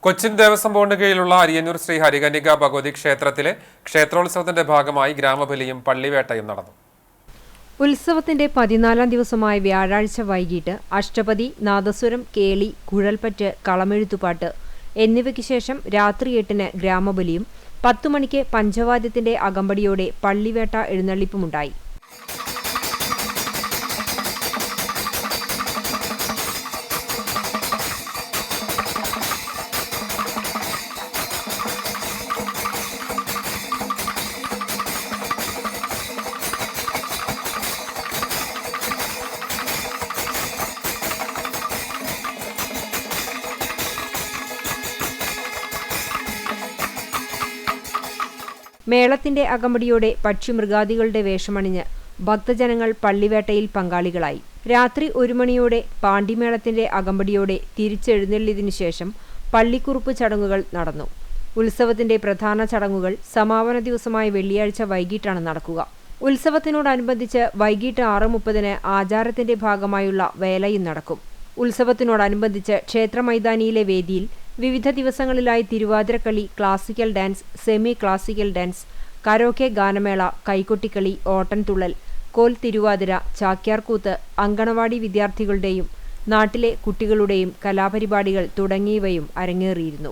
കൊച്ചിൻ ദേവസ്വം ബോർഡിന് കീഴിലുള്ള അരിയന്നൂർ ശ്രീ ഹരികന്യക ഭഗവതി ക്ഷേത്രത്തിലെ ക്ഷേത്രോത്സവത്തിന്റെ ഭാഗമായി ഗ്രാമബലിയും പള്ളിവേട്ടയും നടന്നു. ഉത്സവത്തിന്റെ 14ാം ദിവസമായ വ്യാഴാഴ്ച വൈകിട്ട് അഷ്ടപതി, നാദസ്വരം, കേളി, കുഴൽപ്പറ്റ്, കളമെഴുത്തുപാട്ട് എന്നിവയ്ക്ക് ശേഷം രാത്രി 8-ന് ഗ്രാമബലിയും 10 മണിക്ക് പഞ്ചവാദ്യത്തിന്റെ അകമ്പടിയോടെ പള്ളിവേട്ട എഴുന്നള്ളിപ്പുമുണ്ടായി. മേളത്തിന്റെ അകമ്പടിയോടെ പക്ഷിമൃഗാദികളുടെ വേഷമണിഞ്ഞ് ഭക്തജനങ്ങൾ പള്ളിവേട്ടയിൽ പങ്കാളികളായി. രാത്രി 1 മണിയോടെ പാണ്ടിമേളത്തിന്റെ അകമ്പടിയോടെ തിരിച്ചെഴുന്നള്ളിയതിനു ശേഷം പള്ളിക്കുറുപ്പ് ചടങ്ങുകൾ നടന്നു. ഉത്സവത്തിന്റെ പ്രധാന ചടങ്ങുകൾ സമാപന ദിവസമായ വെള്ളിയാഴ്ച വൈകിട്ടാണ് നടക്കുക. ഉത്സവത്തിനോടനുബന്ധിച്ച് വൈകിട്ട് 6:30-ന് ആചാരത്തിന്റെ ഭാഗമായുള്ള വേലയും നടക്കും. ഉത്സവത്തിനോടനുബന്ധിച്ച് ക്ഷേത്രമൈതാനിയിലെ വേദിയിൽ വിവിധ ദിവസങ്ങളിലായി Thiruvathirakali, classical dance, semi classical dance, karaoke ഗാനമേള, കൈകൊട്ടിക്കളി, ഓട്ടൻതുള്ളൽ, കോൽ തിരുവാതിര, ചാക്യാർകൂത്ത്, അങ്കണവാടി വിദ്യാർത്ഥികളുടെയും നാട്ടിലെ കുട്ടികളുടെയും കലാപരിപാടികൾ തുടങ്ങിയവയും അരങ്ങേറിയിരുന്നു.